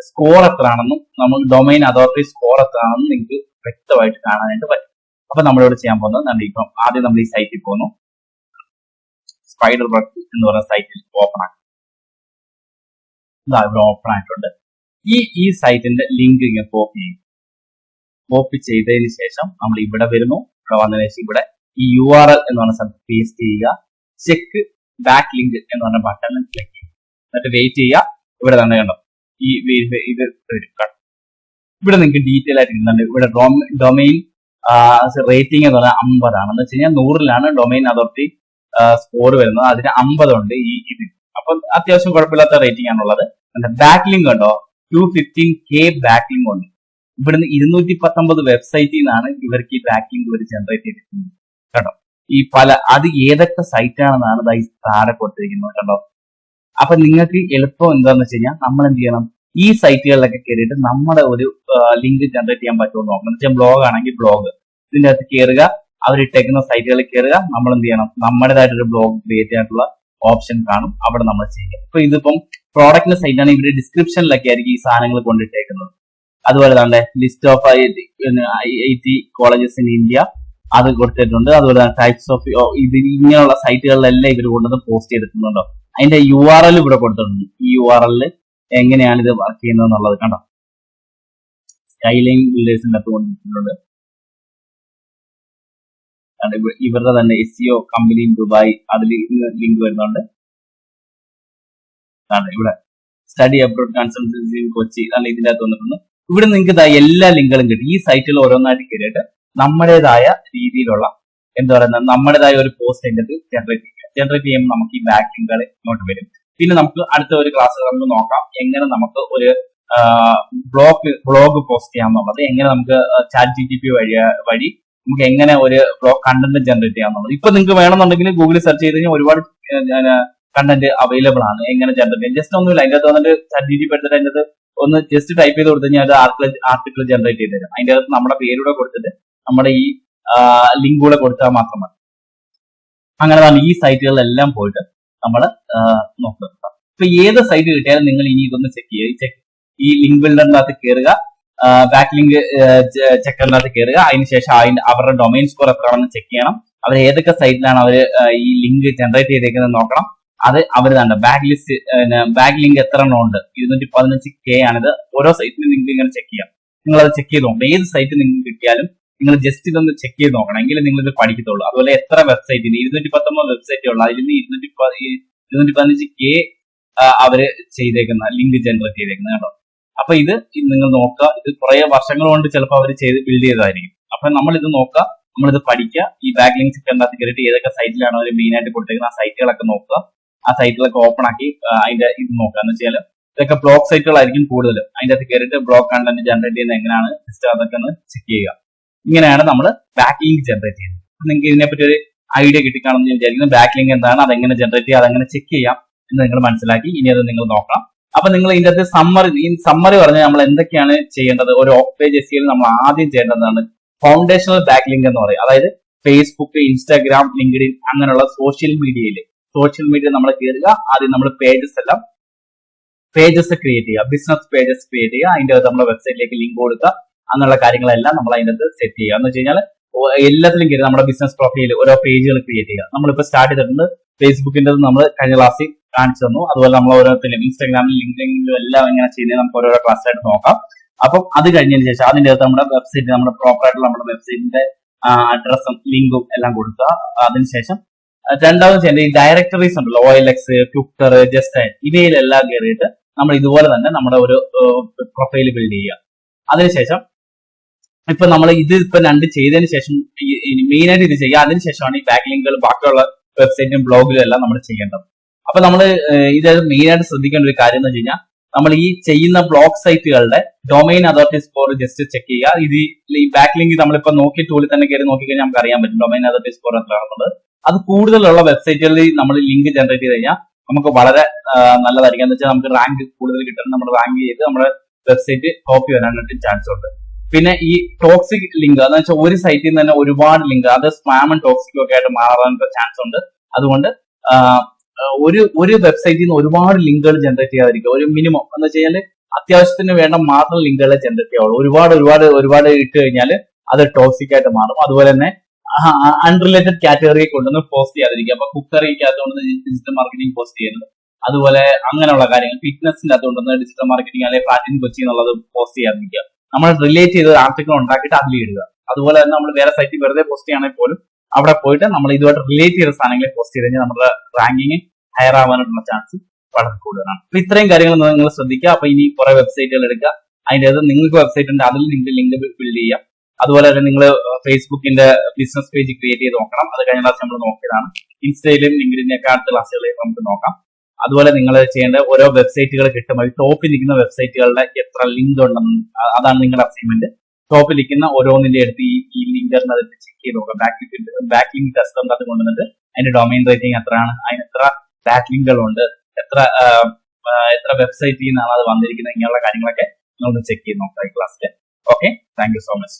സ്കോർ എത്രയാണെന്നും നമ്മൾ ഡൊമൈൻ അതോറിറ്റി സ്കോർ എത്രയാണെന്നും നിങ്ങൾക്ക് വ്യക്തമായിട്ട് കാണാനായിട്ട് പറ്റും. അപ്പൊ നമ്മളിവിടെ ചെയ്യാൻ പോകുന്നത്, ഇപ്പം ആദ്യം നമ്മൾ ഈ സൈറ്റിൽ പോകുന്നു. സ്പൈഡർ ബഗ് എന്ന് പറയുന്ന സൈറ്റിൽ ഓപ്പൺ ആക്കും. ഇവിടെ ഓപ്പൺ ആയിട്ടുണ്ട്. ഈ സൈറ്റിന്റെ ലിങ്ക് ഇങ്ങനെ കോപ്പി ചെയ്യും. കോപ്പി ചെയ്തതിന് ശേഷം നമ്മൾ ഇവിടെ വരുന്നു. ഇവിടെ വന്നതിന് ശേഷം ഇവിടെ ഈ URL എന്ന് പറഞ്ഞ സ്ഥലത്ത് പേസ്റ്റ് ചെയ്യുക. ചെക്ക് ബാക്ക് ലിങ്ക് എന്ന് പറഞ്ഞ ബട്ടണിൽ ക്ലിക്ക് ചെയ്യുക. എന്നിട്ട് വെയിറ്റ് ചെയ്യുക. ഇവിടെ തന്നെ കണ്ടോ ഈ ഇത് ഇവിടെ നിങ്ങൾക്ക് ഡീറ്റെയിൽ ആയിട്ട് ഇരുന്നുണ്ട്. ഇവിടെ ഡൊമൈൻ റേറ്റിംഗ് എന്ന് പറഞ്ഞാൽ 50 ആണ്. എന്ന് വെച്ച് കഴിഞ്ഞാൽ 100ലാണ് ഡൊമൈൻ അതോറിറ്റി സ്കോർ വരുന്നത്. അതിന് 50 ഉണ്ട് ഈ ഇത്. അപ്പൊ അത്യാവശ്യം കുഴപ്പമില്ലാത്ത റേറ്റിംഗ് ആണുള്ളത്. ബാക്ക് ലിങ്ക് ഉണ്ടോ 215K ബാക്ക് ലിങ്ക് ഉണ്ട്. ഇവിടുന്ന് 219 വെബ്സൈറ്റിൽ നിന്നാണ് ഇവർക്ക് ഈ ബാക്ക് ലിങ്ക് ഒരു ജനറേറ്റ് ചെയ്തിരിക്കുന്നത് കേട്ടോ. ഈ അത് ഏതൊക്കെ സൈറ്റ് ആണെന്നാണ് ഈ താഴെ കൊടുത്തിരിക്കുന്നത് കേട്ടോ. അപ്പൊ നിങ്ങൾക്ക് എളുപ്പം എന്താന്ന് വെച്ച് കഴിഞ്ഞാൽ നമ്മൾ എന്ത് ചെയ്യണം, ഈ സൈറ്റുകളിലൊക്കെ കയറിയിട്ട് നമ്മുടെ ഒരു ലിങ്ക് ജനറേറ്റ് ചെയ്യാൻ പറ്റുമോ നോക്കണം. എന്ന് വെച്ചാൽ ബ്ലോഗ് ആണെങ്കിൽ ബ്ലോഗ് ഇതിന്റെ അകത്ത് കയറുക, അവരിട്ടേക്കുന്ന സൈറ്റുകളിൽ കയറുക, നമ്മൾ എന്ത് ചെയ്യണം, നമ്മുടേതായിട്ടൊരു ബ്ലോഗ് ക്രിയേറ്റ് ചെയ്യാനുള്ള ഓപ്ഷൻ കാണും, അവിടെ നമ്മൾ ചെയ്യുക. ഇപ്പൊ ഇതിപ്പം പ്രോഡക്റ്റിന്റെ സൈറ്റാണ്, ഇവര് ഡിസ്ക്രിപ്ഷനിലൊക്കെ ആയിരിക്കും ഈ സാധനങ്ങൾ കൊണ്ടിട്ടേക്കുന്നത്. അതുപോലെ തന്നെ list of IIT colleges in India അത് കൊടുത്തിട്ടുണ്ട്. അതുപോലെ തന്നെ ടൈപ്സ് ഓഫ് ഇത് ഇങ്ങനെയുള്ള സൈറ്റുകളിലെല്ലാം ഇവർ കൊണ്ടുവന്ന് പോസ്റ്റ് ചെയ്തിട്ടുണ്ടോ. അതിന്റെ URL ഇവിടെ കൊടുത്തിട്ടുണ്ട്. ഈ URL എങ്ങനെയാണ് ഇത് വർക്ക് ചെയ്യുന്നത് എന്നുള്ളത് കണ്ടോ. സ്കൈലൈൻ ബിൽഡേഴ്സിന്റെ അകത്ത് കൊണ്ടിട്ടുണ്ട്. ഇവരുടെ തന്നെ SEO കമ്പനി ഇൻ ദുബായ് അതിൽ ലിങ്ക് വരുന്നുണ്ട്. ഇവിടെ study abroad consultancy in Kochi ഇതിന്റെ അകത്ത് വന്നിട്ടുണ്ട്. ഇവിടെ നിങ്ങൾക്ക് എല്ലാ ലിങ്കുകളും കിട്ടും. ഈ സൈറ്റിൽ ഓരോന്നായിട്ട് കയറിയിട്ട് നമ്മുടേതായ രീതിയിലുള്ള എന്താ പറയുന്നത്, നമ്മുടേതായ ഒരു പോസ്റ്റ് അതിന്റെ ജനറേറ്റ് ചെയ്യുമ്പോൾ നമുക്ക് ഈ ബാക്ക് ലിങ്കുകൾ ഇങ്ങോട്ട് വരും. പിന്നെ നമുക്ക് അടുത്ത ഒരു ക്ലാസ്സിൽ നമുക്ക് നോക്കാം എങ്ങനെ നമുക്ക് ഒരു ബ്ലോഗ് പോസ്റ്റ് ചെയ്യാമെന്നുള്ളത്, എങ്ങനെ നമുക്ക് ChatGPT വഴി നമുക്ക് എങ്ങനെ ഒരു ബ്ലോഗ് കണ്ടന്റ് ജനറേറ്റ് ചെയ്യാമെന്നുള്ളത്. ഇപ്പൊ നിങ്ങൾക്ക് വേണമെന്നുണ്ടെങ്കിൽ ഗൂഗിളിൽ സെർച്ച് ചെയ്ത് കഴിഞ്ഞാൽ ഒരുപാട് കണ്ടന്റ് അവൈലബിൾ ആണ്. എങ്ങനെ ജനറേറ്റ് ചെയ്യാം, ജസ്റ്റ് ഒന്നുമില്ല, അതിന്റെ അകത്ത് വന്നിട്ട് ChatGPT എടുത്തിട്ട് അതിന്റെ അകത്ത് ഒന്ന് ജസ്റ്റ് ടൈപ്പ് ചെയ്ത് കൊടുത്തു കഴിഞ്ഞാൽ അത് ആർട്ടിക്കിൾ ജനറേറ്റ് ചെയ്ത് തരും. അതിന്റെ അകത്ത് നമ്മുടെ പേരൂടെ കൊടുത്തിട്ട് നമ്മുടെ ഈ ലിങ്ക് കൂടെ കൊടുത്താൽ മാത്രം മതി. അങ്ങനെ തന്നെ ഈ സൈറ്റുകളിലെല്ലാം പോയിട്ട് നമ്മൾ നോക്കുക. ഇപ്പൊ ഏത് സൈറ്റ് കിട്ടിയാലും നിങ്ങൾ ഇനി ഇതൊന്ന് ചെക്ക് ചെയ്യുക. ഈ ലിങ്ക് ബിൽഡറിനകത്ത് കയറുക, ബാക്ക് ലിങ്ക് ചെക്കറിനകത്ത് കയറുക. അതിനുശേഷം അവരുടെ ഡൊമൈൻ സ്കോർ എത്രയാണെന്ന് ചെക്ക് ചെയ്യണം. അവർ ഏതൊക്കെ സൈറ്റിലാണ് അവർ ഈ ലിങ്ക് ജനറേറ്റ് ചെയ്തേക്കുന്നത് നോക്കണം. അത് അവർ തന്നെ ബാക്ക് ലിങ്ക് എത്ര എണ്ണം ഉണ്ട്, 215K ആണിത്. ഓരോ സൈറ്റിലും നിങ്ങൾക്ക് ഇങ്ങനെ ചെക്ക് ചെയ്യാം. നിങ്ങൾ അത് ചെക്ക് ചെയ്ത് നോക്കണം. ഏത് സൈറ്റ് നിങ്ങൾക്ക് കിട്ടിയാലും നിങ്ങൾ ജസ്റ്റ് ഇതൊന്ന് ചെക്ക് ചെയ്ത് നോക്കണം, എങ്കിലും നിങ്ങൾ ഇത് പഠിക്കത്തുള്ളൂ. അതുപോലെ എത്ര വെബ്സൈറ്റിന് 219 വെബ്സൈറ്റുള്ള അതിൽ നിന്ന് 215K അവര് ചെയ്തേക്കുന്ന ലിങ്ക് ജനറേറ്റ് ചെയ്തേക്കുന്നത് കേട്ടോ. അപ്പൊ ഇത് നിങ്ങൾ നോക്കുക. ഇത് കുറെ വർഷങ്ങൾ കൊണ്ട് ചിലപ്പോൾ അവർ ബിൽഡ് ചെയ്തതായിരിക്കും. അപ്പൊ നമ്മൾ ഇത് നോക്കുക, നമ്മളിത് പഠിക്കുക. ഈ ബാക്ക് ലിങ്ക് ചെക്കറിനകത്ത് കയറിയിട്ട് ഏതൊക്കെ സൈറ്റിലാണ് അവർ മെയിൻ ആയിട്ട് കൊടുത്തേക്കുന്നത് ആ സൈറ്റുകളൊക്കെ നോക്കുക. ആ സൈറ്റുകളൊക്കെ ഓപ്പൺ ആക്കി അതിന്റെ ഇത് നോക്കുക. എന്ന് വെച്ചാൽ ഇതൊക്കെ ബ്ലോഗ് സൈറ്റുകളായിരിക്കും കൂടുതൽ. അതിന്റെ അകത്ത് കയറിയിട്ട് ബ്ലോഗ് കണ്ടന്റ് ജനറേറ്റ് ചെയ്യുന്നത് എങ്ങനെയാണ് സിസ്റ്റം അതൊക്കെ ഒന്ന് ചെക്ക് ചെയ്യുക. ഇങ്ങനെയാണ് നമ്മൾ ബാക്ക് ലിങ്ക് ജനറേറ്റ് ചെയ്യുന്നത്. നിങ്ങൾക്ക് ഇതിനെപ്പറ്റി ഒരു ഐഡിയ കിട്ടിക്കാണെന്ന് ഞാൻ വിചാരിക്കുന്നു. ബാക്ക് ലിങ്ക് എന്താണ്, അതെങ്ങനെ ജനറേറ്റ് ചെയ്യാം, അതെങ്ങനെ ചെക്ക് ചെയ്യാം എന്ന് നിങ്ങൾ മനസ്സിലാക്കി. ഇനി അത് നിങ്ങൾ നോക്കണം. അപ്പൊ നിങ്ങൾ ഇതിന്റെ അകത്ത് സമ്മറി പറഞ്ഞാൽ നമ്മൾ എന്തൊക്കെയാണ് ചെയ്യേണ്ടത്. ഒരു ഓഫ് പേജ് SEO നമ്മൾ ആദ്യം ചെയ്യേണ്ടതാണ് ഫൗണ്ടേഷണൽ ബാക്ക് ലിങ്ക് എന്ന് പറയും. അതായത് ഫേസ്ബുക്ക്, ഇൻസ്റ്റാഗ്രാം, ലിങ്ക്ഡിൻ അങ്ങനെയുള്ള സോഷ്യൽ മീഡിയ നമ്മൾ കയറുക. ആദ്യം നമ്മൾ പേജസ് ക്രിയേറ്റ് ചെയ്യുക, ബിസിനസ് പേജസ് ക്രിയേറ്റ് ചെയ്യുക. അതിന്റെ അകത്ത് നമ്മുടെ വെബ്സൈറ്റിലേക്ക് ലിങ്ക് കൊടുക്കുക. അങ്ങനെയുള്ള കാര്യങ്ങളെല്ലാം നമ്മൾ അതിന്റെ അകത്ത് സെറ്റ് ചെയ്യുക. എന്ന് വെച്ച് കഴിഞ്ഞാൽ എല്ലാത്തിലും കയറി നമ്മുടെ ബിസിനസ് പ്രൊഫൈൽ ഓരോ പേജുകൾ ക്രിയേറ്റ് ചെയ്യുക. നമ്മളിപ്പോൾ സ്റ്റാർട്ട് ചെയ്തിട്ടുണ്ട്. ഫേസ്ബുക്കിന്റെ നമ്മൾ കഴിഞ്ഞ ക്ലാസ്സിൽ കാണിച്ചു തന്നു. അതുപോലെ നമ്മൾ ഓരോരുത്തരും ഇൻസ്റ്റാഗ്രാമിലും ലിങ്ക്ഡിനിലും എല്ലാം എങ്ങനെ ചെയ്യുന്നത് നമുക്ക് ഓരോ ക്ലാസ്സായിട്ട് നോക്കാം. അപ്പം അത് കഴിഞ്ഞതിന് ശേഷം അതിന്റെ അകത്ത് നമ്മുടെ വെബ്സൈറ്റ്, നമ്മുടെ പ്രോപ്പർ ആയിട്ടുള്ള നമ്മുടെ വെബ്സൈറ്റിന്റെ അഡ്രസ്സും ലിങ്കും എല്ലാം കൊടുക്കുക. അതിനുശേഷം രണ്ടാമത് ചെയ്യേണ്ട ഈ ഡയറക്ടറീസ് ഉണ്ടല്ലോ, OLX, ട്വിറ്റർ, ജസ്റ്റ് ഇവയിലെല്ലാം കയറിയിട്ട് നമ്മൾ ഇതുപോലെ തന്നെ നമ്മുടെ ഒരു പ്രൊഫൈൽ ബിൽഡ് ചെയ്യുക. അതിനുശേഷം ഇപ്പൊ നമ്മൾ ഇത് രണ്ട് ചെയ്തതിന് ശേഷം മെയിൻ ആയിട്ട് ഇത് ചെയ്യുക. അതിനുശേഷമാണ് ഈ ബാക്ക് ലിങ്കുകൾ ബാക്കിയുള്ള വെബ്സൈറ്റും ബ്ലോഗിലും എല്ലാം നമ്മൾ ചെയ്യേണ്ടത്. അപ്പൊ നമ്മൾ ഇത് മെയിൻ ആയിട്ട് ശ്രദ്ധിക്കേണ്ട ഒരു കാര്യം എന്ന് വെച്ച് കഴിഞ്ഞാൽ നമ്മൾ ഈ ചെയ്യുന്ന ബ്ലോഗ് സൈറ്റുകളുടെ domain authority score just check ചെയ്യുക. ഇത് ഈ ബാക്ക് ലിങ്ക് നമ്മളിപ്പോ നോക്കി ടൂളിൽ തന്നെ കയറി നോക്കിക്കഴിഞ്ഞാൽ നമുക്ക് അറിയാൻ പറ്റും ഡൊമൈൻ അതോറിറ്റി സ്കോർ എത്രയാണെന്നുള്ളത്. അത് കൂടുതലുള്ള വെബ്സൈറ്റുകളിൽ നമ്മൾ ലിങ്ക് ജനറേറ്റ് ചെയ്ത് കഴിഞ്ഞാൽ നമുക്ക് വളരെ നല്ലതായിരിക്കും. എന്ന് വെച്ചാൽ നമുക്ക് റാങ്ക് കൂടുതൽ കിട്ടുന്നത് നമ്മൾ റാങ്ക് ചെയ്ത് നമ്മുടെ വെബ്സൈറ്റ് കോപ്പി വരാനായിട്ട് ചാൻസ് ഉണ്ട്. പിന്നെ ഈ ടോക്സിക് ലിങ്ക് എന്ന് വെച്ചാൽ ഒരു സൈറ്റിൽ നിന്ന് തന്നെ ഒരുപാട് ലിങ്ക്, അത് സ്പാമും ടോക്സിക്കും ഒക്കെ ആയിട്ട് മാറാനുള്ള ചാൻസ് ഉണ്ട്. അതുകൊണ്ട് ഒരു വെബ്സൈറ്റിൽ നിന്ന് ഒരുപാട് ലിങ്കുകൾ ജനറേറ്റ് ചെയ്യാതിരിക്കുക. ഒരു മിനിമം എന്ന് വെച്ച് കഴിഞ്ഞാൽ അത്യാവശ്യത്തിന് വേണ്ട മാത്രം ലിങ്കുകളെ ജനറേറ്റ് ചെയ്യാവുള്ളൂ. ഒരുപാട് ഇട്ട് കഴിഞ്ഞാൽ അത് ടോക്സിക് ആയിട്ട് മാറും. അതുപോലെ തന്നെ അൺറിലേറ്റഡ് കാറ്റഗറിയെ കൊണ്ടൊന്ന് പോസ്റ്റ് ചെയ്യാതിരിക്കുക. അപ്പൊ കുക്കറിക്കകത്ത് കൊണ്ടൊന്ന് ഡിജിറ്റൽ മാർക്കറ്റിംഗ് പോസ്റ്റ് ചെയ്യുന്നത്, അതുപോലെ അങ്ങനെയുള്ള കാര്യങ്ങൾ, ഫിറ്റ്നസിന്റെ അകത്തുകൊണ്ടൊന്ന് ഡിജിറ്റൽ മാർക്കറ്റിംഗ് അല്ലെങ്കിൽ ഫ്ലാറ്റിൻ കൊച്ചി എന്നുള്ളത് പോസ്റ്റ് ചെയ്യാതിരിക്കുക. നമ്മൾ റിലേറ്റ് ചെയ്ത ആർട്ടിക്കിൾ ഉണ്ടാക്കിയിട്ട് അതിൽ ഇടുക. അതുപോലെ തന്നെ നമ്മൾ വേറെ സൈറ്റിൽ വെറുതെ പോസ്റ്റ് ചെയ്യുകയാണെങ്കിൽ പോലും അവിടെ പോയിട്ട് നമ്മൾ ഇതുമായിട്ട് റിലേറ്റ് ചെയ്ത സാധനങ്ങളെ പോസ്റ്റ് ചെയ്ത് കഴിഞ്ഞാൽ നമ്മുടെ റാങ്കിങ് ഹയർ ആവാനുള്ള ചാൻസ് വളരെ കൂടുതലാണ്. അപ്പൊ ഇത്രയും കാര്യങ്ങൾ നിങ്ങൾ ശ്രദ്ധിക്കുക. അപ്പൊ ഇനി കുറെ വെബ്സൈറ്റുകൾ എടുക്കുക. അതിന്റെ നിങ്ങൾക്ക് വെബ്സൈറ്റ് ഉണ്ട്, അതിൽ ലിങ്ക് ബിൽഡ് ചെയ്യാം. അതുപോലെ തന്നെ നിങ്ങൾ ഫേസ്ബുക്കിന്റെ ബിസിനസ് പേജ് ക്രിയേറ്റ് ചെയ്ത് നോക്കണം. അത് കഴിഞ്ഞ ക്ലാസ് നമ്മൾ നോക്കിയതാണ്. ഇൻസ്റ്റയിലും ലിങ്ക്ഡിനും ഒക്കെ അടുത്ത ക്ലാസ്സുകളിൽ നമുക്ക് നോക്കാം. അതുപോലെ നിങ്ങൾ ചെയ്യേണ്ട ഓരോ വെബ്സൈറ്റുകൾ കിട്ടുമ്പോൾ ടോപ്പിൽ നിൽക്കുന്ന വെബ്സൈറ്റുകളുടെ എത്ര ലിങ്ക് ഉണ്ടെന്ന്, അതാണ് നിങ്ങളുടെ അസൈൻമെന്റ്. ടോപ്പിൽ നിൽക്കുന്ന ഓരോന്നിന്റെ അടുത്ത് ഈ ലിങ്കറിന് അത് ചെക്ക് ചെയ്ത് നോക്കാം. ബാക്ക് ലിങ്ക് ടെസ്റ്റ് അത് കൊണ്ടുവന്നിട്ട് അതിന്റെ ഡൊമൈൻ റേറ്റിംഗ് എത്രയാണ്, അതിന് എത്ര ബാക്ക് ലിങ്കുകളുണ്ട്, എത്ര വെബ്സൈറ്റിൽ നിന്നാണ് അത് വന്നിരിക്കുന്നത്, ഇങ്ങനെയുള്ള കാര്യങ്ങളൊക്കെ നിങ്ങൾ ചെക്ക് ചെയ്ത് നോക്കാം ഈ ക്ലാസ്സിൽ. Okay, thank you so much.